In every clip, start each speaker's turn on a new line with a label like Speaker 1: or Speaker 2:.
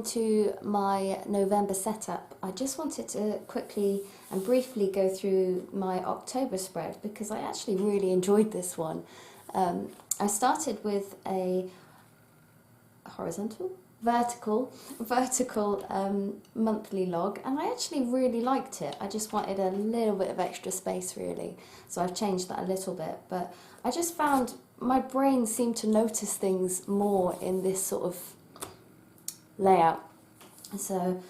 Speaker 1: into my November setup, I just wanted to quickly and briefly go through my October spread because I actually really enjoyed this one. I started with a vertical monthly log, and I actually really liked it. I just wanted a little bit of extra space really, so I've changed that a little bit, but I just found my brain seemed to notice things more in this sort of layout. So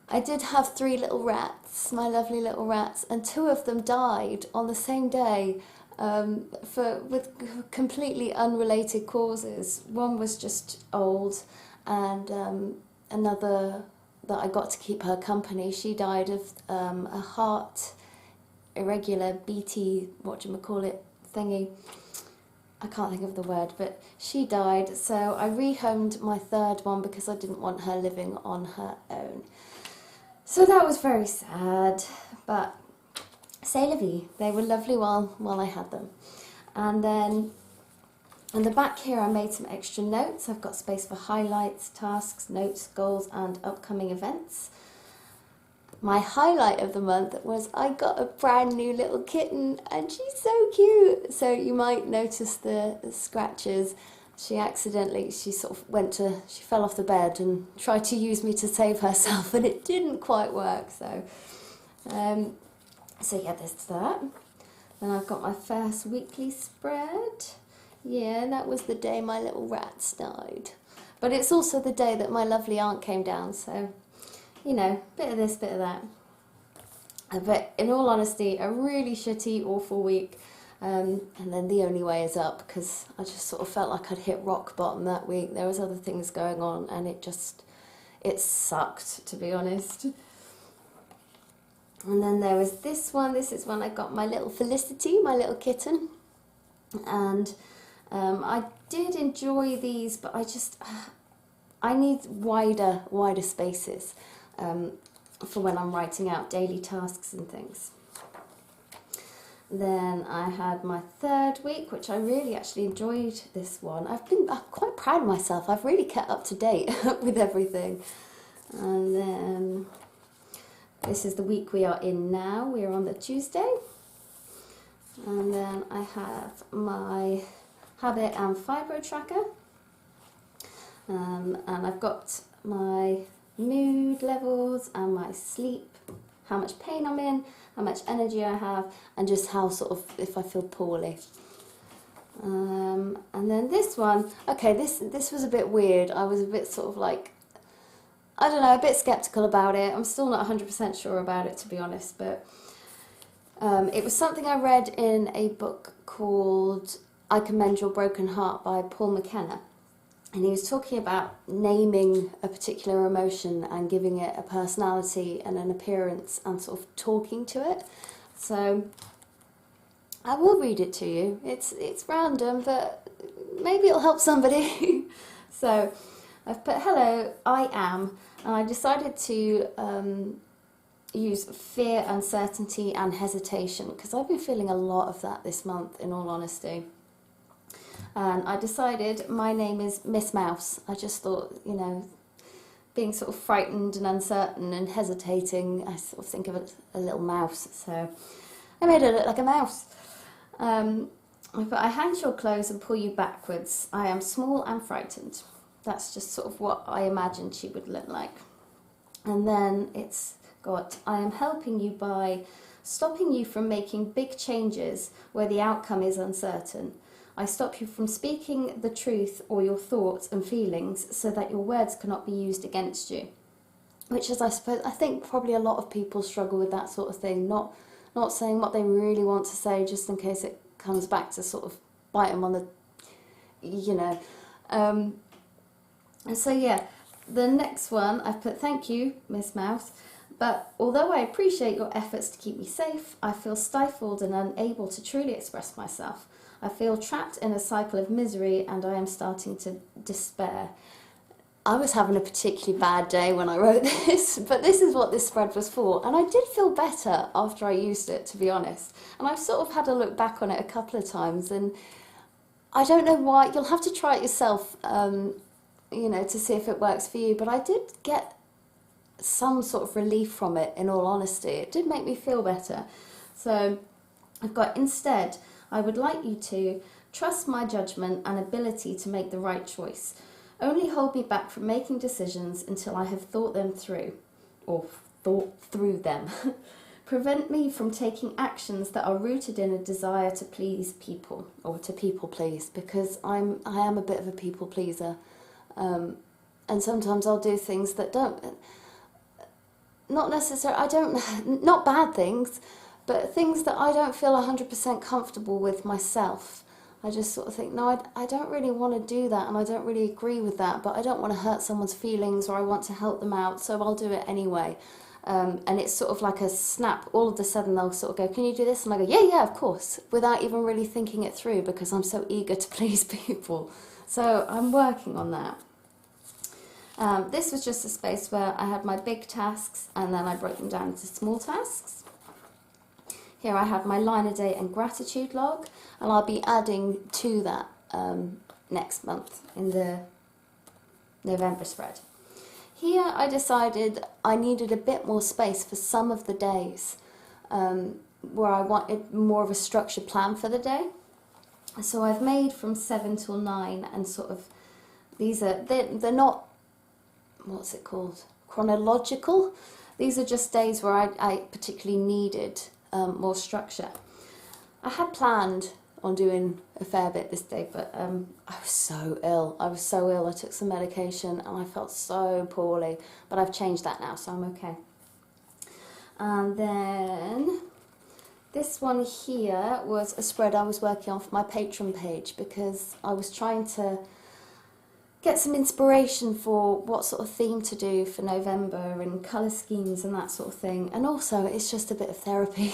Speaker 1: I did have 3 little rats, my lovely little rats, and 2 of them died on the same day with completely unrelated causes. One was just old, and another that I got to keep her company, she died of a heart irregular BT, thingy. I can't think of the word, but she died, so I rehomed my 3rd one because I didn't want her living on her own. So that was very sad, but c'est la vie. They were lovely while I had them. And then on the back here I made some extra notes. I've got space for highlights, tasks, notes, goals and upcoming events. My highlight of the month was I got a brand new little kitten, and she's so cute. So you might notice the scratches. She fell off the bed and tried to use me to save herself, and it didn't quite work. So yeah, there's that. Then I've got my first weekly spread. Yeah, that was the day my little rats died. But it's also the day that my lovely aunt came down, so you know, bit of this, bit of that. But in all honesty, a really shitty, awful week. And then the only way is up, because I just sort of felt like I'd hit rock bottom that week. There was other things going on, and it sucked, to be honest. And then there was this one. This is when I got my little Felicity, my little kitten. And I did enjoy these, but I need wider spaces for when I'm writing out daily tasks and things. Then I had my 3rd week, which I really actually enjoyed this one. I'm quite proud of myself. I've really kept up to date with everything. And then this is the week we are in now. We are on the Tuesday. And then I have my habit and fibro tracker. And I've got my mood levels and my sleep, how much pain I'm in, how much energy I have, and just how sort of if I feel poorly. And then this one, okay, this was a bit weird. I was a bit sort of like, I don't know, a bit skeptical about it. I'm still not 100% sure about it, to be honest, but it was something I read in a book called I Can Mend Your Broken Heart by Paul McKenna. And he was talking about naming a particular emotion and giving it a personality and an appearance and sort of talking to it. So I will read it to you. It's random, but maybe it'll help somebody. So I've put, hello, I am, and I decided to use fear, uncertainty and hesitation, because I've been feeling a lot of that this month, in all honesty. And I decided my name is Miss Mouse. I just thought, you know, being sort of frightened and uncertain and hesitating, I sort of think of it as a little mouse. So I made it look like a mouse. But I hang your clothes and pull you backwards. I am small and frightened. That's just sort of what I imagined she would look like. And then it's got, I am helping you by stopping you from making big changes where the outcome is uncertain. I stop you from speaking the truth or your thoughts and feelings so that your words cannot be used against you. Which is, I suppose, I think probably a lot of people struggle with that sort of thing, not saying what they really want to say just in case it comes back to sort of bite them on the, you know. And so yeah, the next one I've put, thank you, Miss Mouse, but although I appreciate your efforts to keep me safe, I feel stifled and unable to truly express myself. I feel trapped in a cycle of misery and I am starting to despair. I was having a particularly bad day when I wrote this, but this is what this spread was for. And I did feel better after I used it, to be honest. And I've sort of had a look back on it a couple of times, and I don't know why. You'll have to try it yourself you know, to see if it works for you. But I did get some sort of relief from it, in all honesty. It did make me feel better. So I've got, instead, I would like you to trust my judgment and ability to make the right choice. Only hold me back from making decisions until I have thought them through, or thought through them. Prevent me from taking actions that are rooted in a desire to please people, or to people please, because I am a bit of a people pleaser. And sometimes I'll do things that not necessarily, not bad things, but things that I don't feel 100% comfortable with myself. I just sort of think, no, I don't really want to do that, and I don't really agree with that, but I don't want to hurt someone's feelings, or I want to help them out, so I'll do it anyway. And it's sort of like a snap. All of a sudden they'll sort of go, can you do this? And I go, yeah, of course, without even really thinking it through, because I'm so eager to please people. So I'm working on that. This was just a space where I had my big tasks, and then I broke them down into small tasks. Here I have my line a day and gratitude log, and I'll be adding to that next month in the November spread. Here I decided I needed a bit more space for some of the days where I wanted more of a structured plan for the day. So I've made from 7 till 9, and sort of, they're not, what's it called, chronological. These are just days where I particularly needed more structure. I had planned on doing a fair bit this day, but I was so ill. I took some medication and I felt so poorly, but I've changed that now, so I'm okay. And then this one here was a spread I was working on for my Patreon page, because I was trying to get some inspiration for what sort of theme to do for November, and colour schemes and that sort of thing. And also it's just a bit of therapy.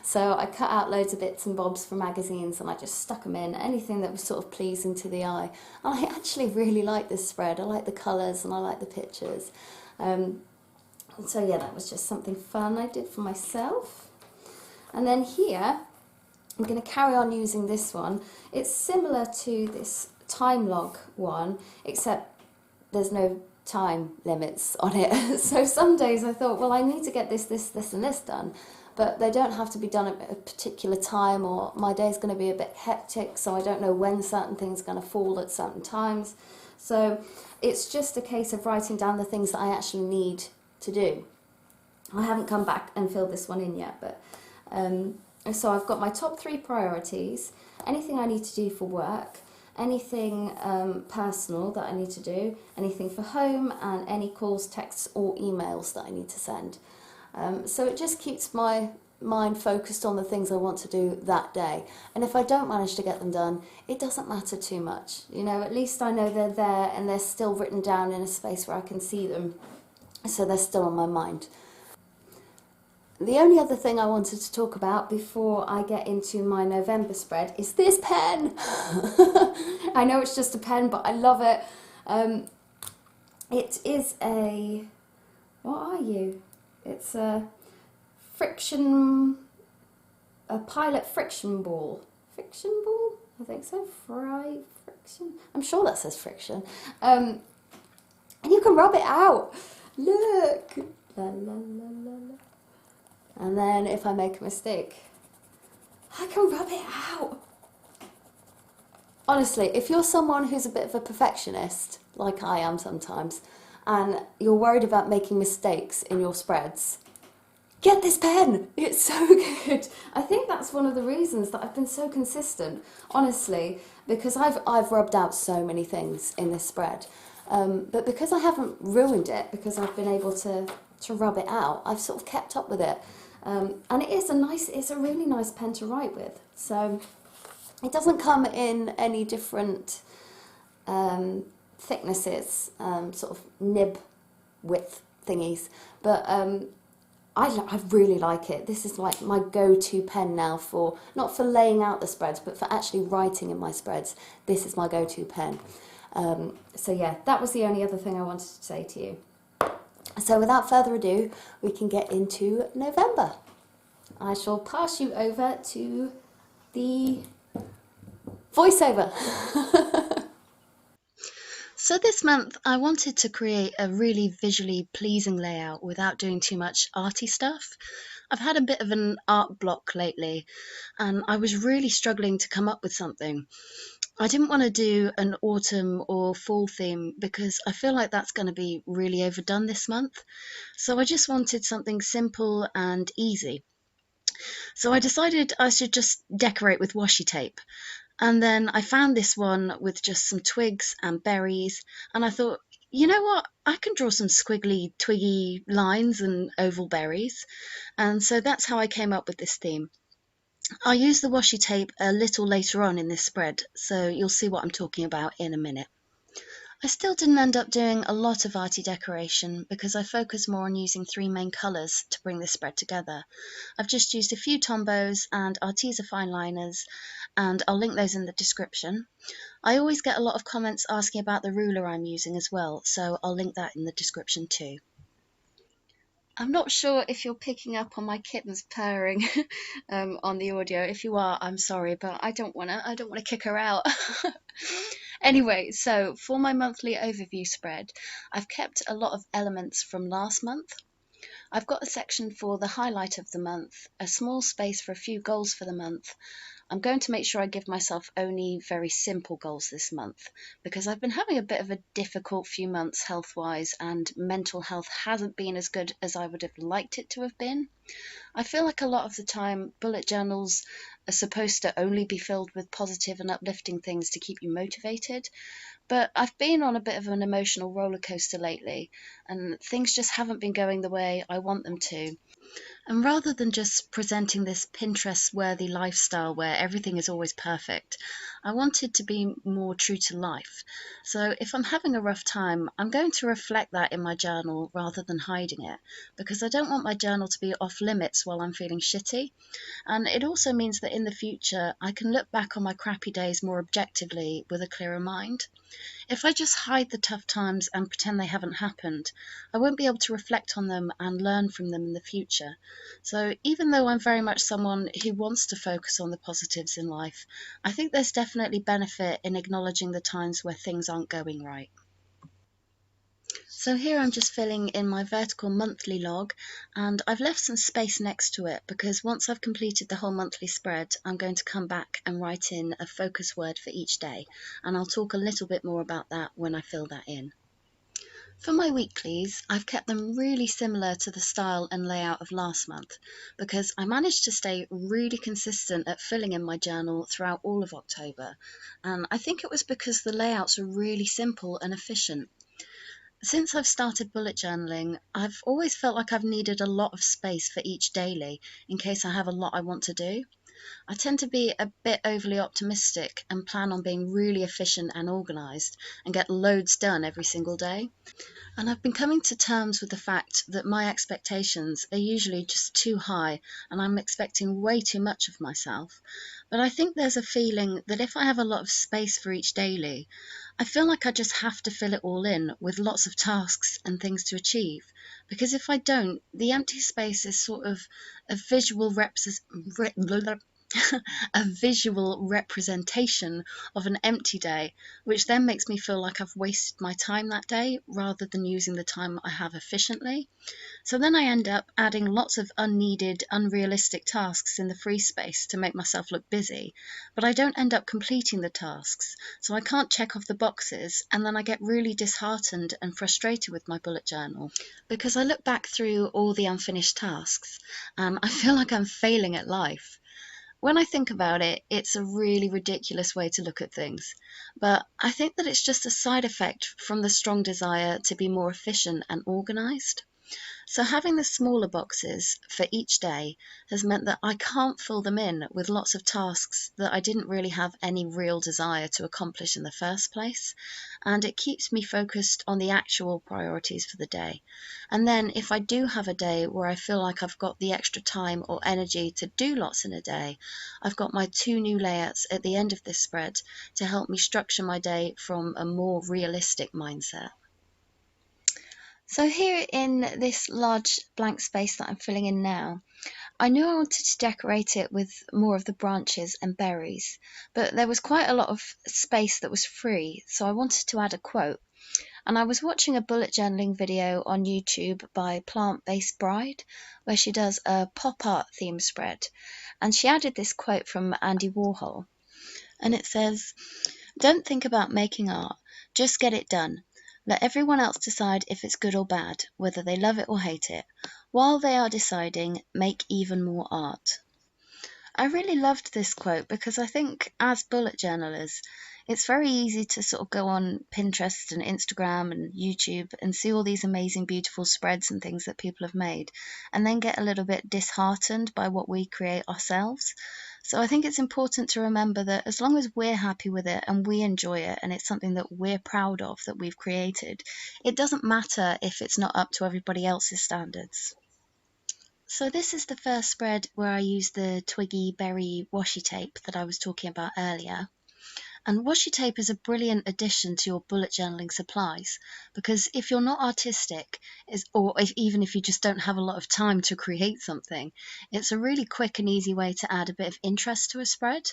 Speaker 1: So I cut out loads of bits and bobs from magazines and I just stuck them in, anything that was sort of pleasing to the eye. And I actually really like this spread. I like the colours and I like the pictures. So yeah, that was just something fun I did for myself. And then here, I'm going to carry on using this one. It's similar to this time log one, except there's no time limits on it. So some days I thought, well, I need to get this and this done, but they don't have to be done at a particular time, or my day's going to be a bit hectic, so I don't know when certain things are going to fall at certain times. So it's just a case of writing down the things that I actually need to do. I haven't come back and filled this one in yet, but so I've got my top 3 priorities, anything I need to do for work, anything personal that I need to do, anything for home, and any calls, texts or emails that I need to send. So it just keeps my mind focused on the things I want to do that day. And if I don't manage to get them done, it doesn't matter too much. You know, at least I know they're there and they're still written down in a space where I can see them. So they're still on my mind. The only other thing I wanted to talk about before I get into my November spread is this pen. I know it's just a pen, but I love it. It is a, what are you? It's a pilot friction ball. Friction ball? I think so. Friction. I'm sure that says friction. And you can rub it out. Look. La, la, la, la, la. And then if I make a mistake, I can rub it out. Honestly, if you're someone who's a bit of a perfectionist, like I am sometimes, and you're worried about making mistakes in your spreads, get this pen. It's so good. I think that's one of the reasons that I've been so consistent, honestly, because I've rubbed out so many things in this spread. But because I haven't ruined it, because I've been able to rub it out, I've sort of kept up with it. And it's a really nice pen to write with. So it doesn't come in any different thicknesses, sort of nib width thingies, but I really like it. This is like my go-to pen now for, not for laying out the spreads, but for actually writing in my spreads. This is my go-to pen. So yeah, that was the only other thing I wanted to say to you. So without further ado, we can get into November. I shall pass you over to the voiceover.
Speaker 2: So So this month I wanted to create a really visually pleasing layout without doing too much arty stuff. I've had a bit of an art block lately and I was really struggling to come up with something. I didn't want to do an autumn or fall theme because I feel like that's going to be really overdone this month. So I just wanted something simple and easy. So I decided I should just decorate with washi tape. And then I found this one with just some twigs and berries, and I thought, you know what? I can draw some squiggly, twiggy lines and oval berries. And so that's how I came up with this theme. I'll use the washi tape a little later on in this spread, so you'll see what I'm talking about in a minute. I still didn't end up doing a lot of arty decoration because I focused more on using three main colours to bring this spread together. I've just used a few Tombows and Arteza fine liners, and I'll link those in the description. I always get a lot of comments asking about the ruler I'm using as well, so I'll link that in the description too. I'm not sure if you're picking up on my kittens purring on the audio. If you are, I'm sorry, but I don't wanna kick her out. Anyway, so for my monthly overview spread, I've kept a lot of elements from last month. I've got a section for the highlight of the month, a small space for a few goals for the month. I'm going to make sure I give myself only very simple goals this month because I've been having a bit of a difficult few months health-wise, and mental health hasn't been as good as I would have liked it to have been. I feel like a lot of the time bullet journals are supposed to only be filled with positive and uplifting things to keep you motivated, but I've been on a bit of an emotional roller coaster lately, and things just haven't been going the way I want them to. And rather than just presenting this Pinterest worthy lifestyle where everything is always perfect, I wanted to be more true to life. So if I'm having a rough time, I'm going to reflect that in my journal rather than hiding it, because I don't want my journal to be off limits while I'm feeling shitty. And it also means that in the future, I can look back on my crappy days more objectively with a clearer mind. If I just hide the tough times and pretend they haven't happened, I won't be able to reflect on them and learn from them in the future. So even though I'm very much someone who wants to focus on the positives in life, I think there's definitely benefit in acknowledging the times where things aren't going right. So here I'm just filling in my vertical monthly log, and I've left some space next to it because once I've completed the whole monthly spread, I'm going to come back and write in a focus word for each day, and I'll talk a little bit more about that when I fill that in. For my weeklies, I've kept them really similar to the style and layout of last month because I managed to stay really consistent at filling in my journal throughout all of October, and I think it was because the layouts are really simple and efficient. Since I've started bullet journaling, I've always felt like I've needed a lot of space for each daily in case I have a lot I want to do. I tend to be a bit overly optimistic and plan on being really efficient and organised and get loads done every single day. And I've been coming to terms with the fact that my expectations are usually just too high and I'm expecting way too much of myself. But I think there's a feeling that if I have a lot of space for each daily, I feel like I just have to fill it all in with lots of tasks and things to achieve. Because if I don't, the empty space is sort of a visual a visual representation of an empty day, which then makes me feel like I've wasted my time that day rather than using the time I have efficiently. So then I end up adding lots of unneeded, unrealistic tasks in the free space to make myself look busy, but I don't end up completing the tasks, so I can't check off the boxes, and then I get really disheartened and frustrated with my bullet journal because I look back through all the unfinished tasks and I feel like I'm failing at life. When I think about it, it's a really ridiculous way to look at things, but I think that it's just a side effect from the strong desire to be more efficient and organised. So having the smaller boxes for each day has meant that I can't fill them in with lots of tasks that I didn't really have any real desire to accomplish in the first place, and it keeps me focused on the actual priorities for the day. And then if I do have a day where I feel like I've got the extra time or energy to do lots in a day, I've got my two new layouts at the end of this spread to help me structure my day from a more realistic mindset. So here in this large blank space that I'm filling in now, I knew I wanted to decorate it with more of the branches and berries, but there was quite a lot of space that was free, so I wanted to add a quote. And I was watching a bullet journaling video on YouTube by Plant Based Bride, where she does a pop art theme spread. And she added this quote from Andy Warhol. And it says, "Don't think about making art, just get it done. Let everyone else decide if it's good or bad, whether they love it or hate it. While they are deciding, make even more art." I really loved this quote because I think as bullet journalers, it's very easy to sort of go on Pinterest and Instagram and YouTube and see all these amazing, beautiful spreads and things that people have made, and then get a little bit disheartened by what we create ourselves. So I think it's important to remember that as long as we're happy with it and we enjoy it and it's something that we're proud of that we've created, it doesn't matter if it's not up to everybody else's standards. So this is the first spread where I used the Twiggy Berry washi tape that I was talking about earlier. And washi tape is a brilliant addition to your bullet journaling supplies, because if you're not artistic, or even if you just don't have a lot of time to create something, it's a really quick and easy way to add a bit of interest to a spread.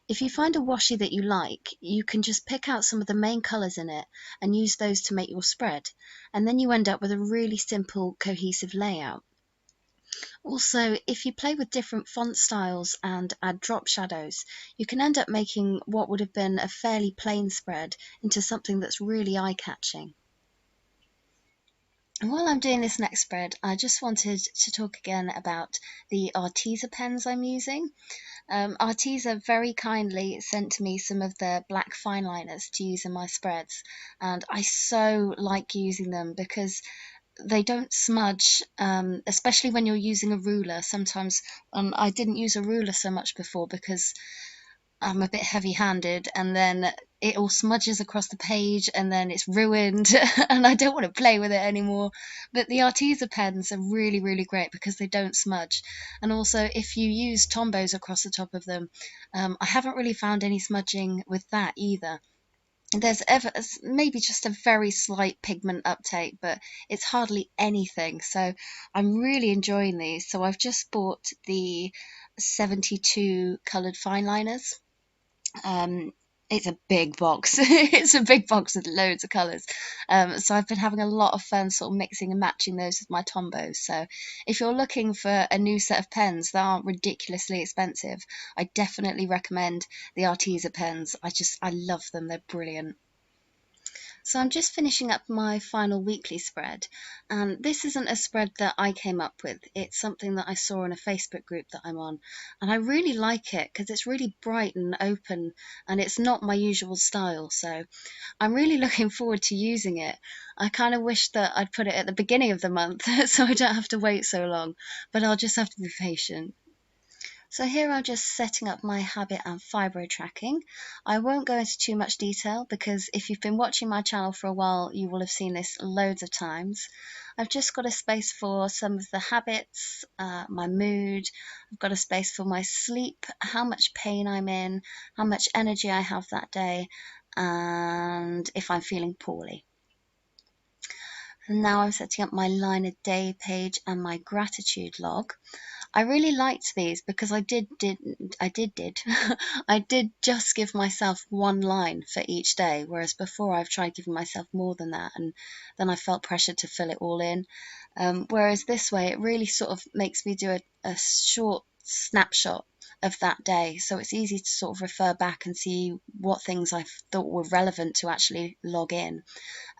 Speaker 2: If you find a washi that you like, you can just pick out some of the main colours in it and use those to make your spread, and then you end up with a really simple, cohesive layout. Also, if you play with different font styles and add drop shadows, you can end up making what would have been a fairly plain spread into something that's really eye-catching. And while I'm doing this next spread, I just wanted to talk again about the Arteza pens I'm using. Arteza very kindly sent me some of their black fine liners to use in my spreads, and I so like using them because they don't smudge, especially when you're using a ruler. Sometimes I didn't use a ruler so much before because I'm a bit heavy-handed, and then it all smudges across the page and then it's ruined and I don't want to play with it anymore. But the Arteza pens are really, really great because they don't smudge. And also, if you use Tombows across the top of them, I haven't really found any smudging with that either. There's maybe just a very slight pigment uptake, but it's hardly anything. So I'm really enjoying these. So I've just bought the 72 coloured fine liners. It's a big box. It's a big box with loads of colours. So I've been having a lot of fun sort of mixing and matching those with my Tombows. So if you're looking for a new set of pens that aren't ridiculously expensive, I definitely recommend the Arteza pens. I love them. They're brilliant. So I'm just finishing up my final weekly spread, and this isn't a spread that I came up with. It's something that I saw in a Facebook group that I'm on, and I really like it because it's really bright and open, and it's not my usual style, so I'm really looking forward to using it. I kind of wish that I'd put it at the beginning of the month so I don't have to wait so long, but I'll just have to be patient. So here I'm just setting up my habit and fibro tracking. I won't go into too much detail because if you've been watching my channel for a while, you will have seen this loads of times. I've just got a space for some of the habits, my mood. I've got a space for my sleep, how much pain I'm in, how much energy I have that day, and if I'm feeling poorly. And now I'm setting up my line a day page and my gratitude log. I really liked these because I did just give myself one line for each day, whereas before I've tried giving myself more than that, and then I felt pressured to fill it all in. Whereas this way, it really sort of makes me do a short snapshot of that day, so it's easy to sort of refer back and see what things I thought were relevant to actually log in.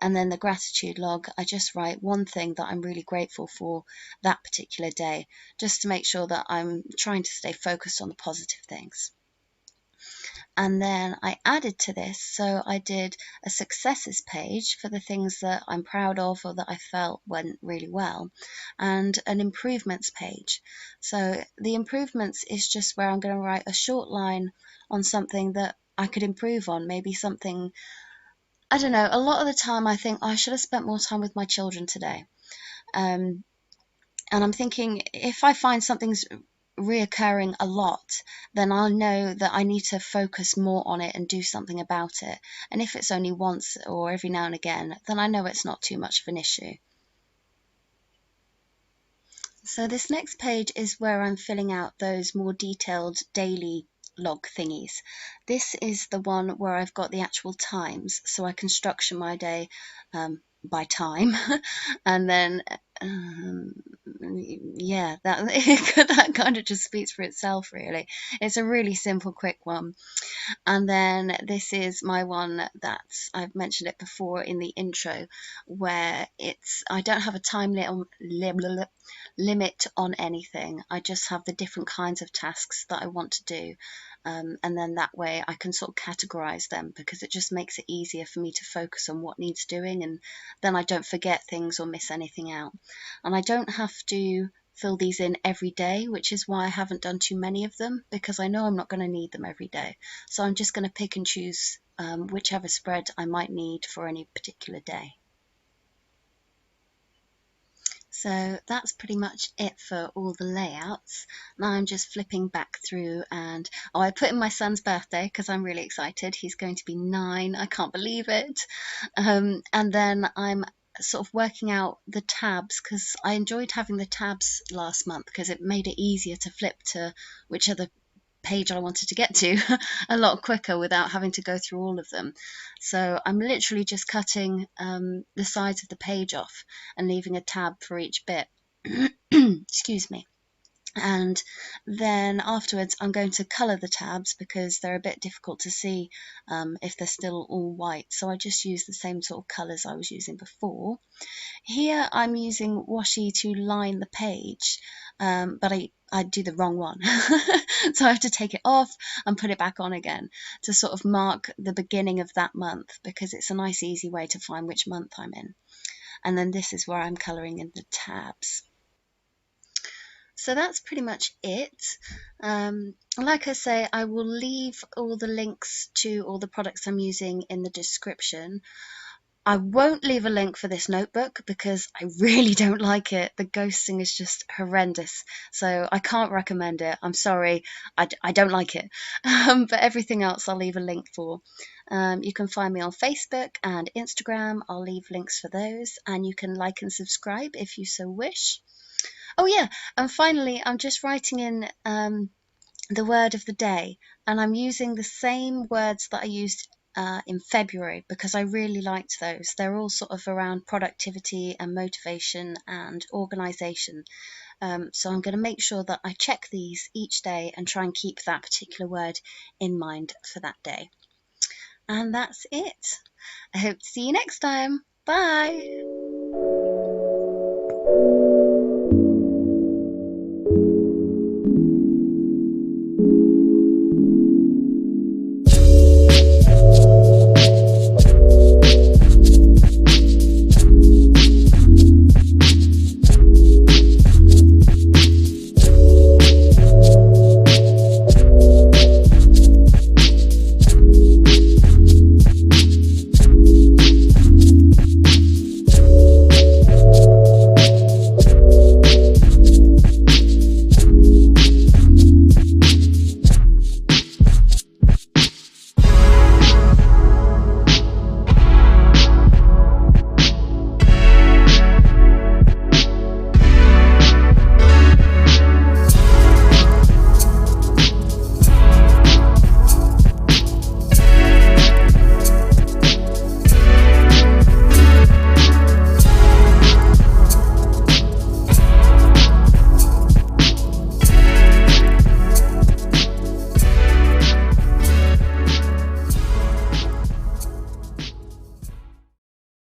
Speaker 2: And then the gratitude log, I just write one thing that I'm really grateful for that particular day, just to make sure that I'm trying to stay focused on the positive things. And then I added to this, so I did a successes page for the things that I'm proud of or that I felt went really well, and an improvements page. So the improvements is just where I'm going to write a short line on something that I could improve on, maybe something, I don't know, a lot of the time I think, I should have spent more time with my children today. And I'm thinking, if I find something's reoccurring a lot, then I'll know that I need to focus more on it and do something about it. And if it's only once or every now and again, then I know it's not too much of an issue. So this next page is where I'm filling out those more detailed daily log thingies. This is the one where I've got the actual times, so I can structure my day by time, and then yeah, that that kind of just speaks for itself, really. It's a really simple, quick one. And then this is my one that I've mentioned it before in the intro, where I don't have a time limit on anything. I just have the different kinds of tasks that I want to do. And then that way I can sort of categorize them, because it just makes it easier for me to focus on what needs doing, and then I don't forget things or miss anything out. And I don't have to fill these in every day, which is why I haven't done too many of them, because I know I'm not going to need them every day. So I'm just going to pick and choose whichever spread I might need for any particular day. So that's pretty much it for all the layouts. Now I'm just flipping back through, and I put in my son's birthday because I'm really excited. He's going to be 9. I can't believe it. And then I'm sort of working out the tabs, because I enjoyed having the tabs last month because it made it easier to flip to whichever page I wanted to get to a lot quicker without having to go through all of them. So I'm literally just cutting the sides of the page off and leaving a tab for each bit. Excuse me. And then afterwards I'm going to colour the tabs, because they're a bit difficult to see if they're still all white, so I just use the same sort of colours I was using before. Here I'm using washi to line the page, but I do the wrong one. So I have to take it off and put it back on again to sort of mark the beginning of that month, because it's a nice easy way to find which month I'm in. And then this is where I'm colouring in the tabs. So that's pretty much it. Like I say, I will leave all the links to all the products I'm using in the description. I won't leave a link for this notebook because I really don't like it. The ghosting is just horrendous, so I can't recommend it. I'm sorry, I don't like it. But everything else I'll leave a link for. You can find me on Facebook and Instagram. I'll leave links for those, and you can like and subscribe if you so wish. Oh yeah, and finally, I'm just writing in the word of the day, and I'm using the same words that I used in February, because I really liked those. They're all sort of around productivity and motivation and organisation. So I'm going to make sure that I check these each day and try and keep that particular word in mind for that day. And that's it. I hope to see you next time. Bye!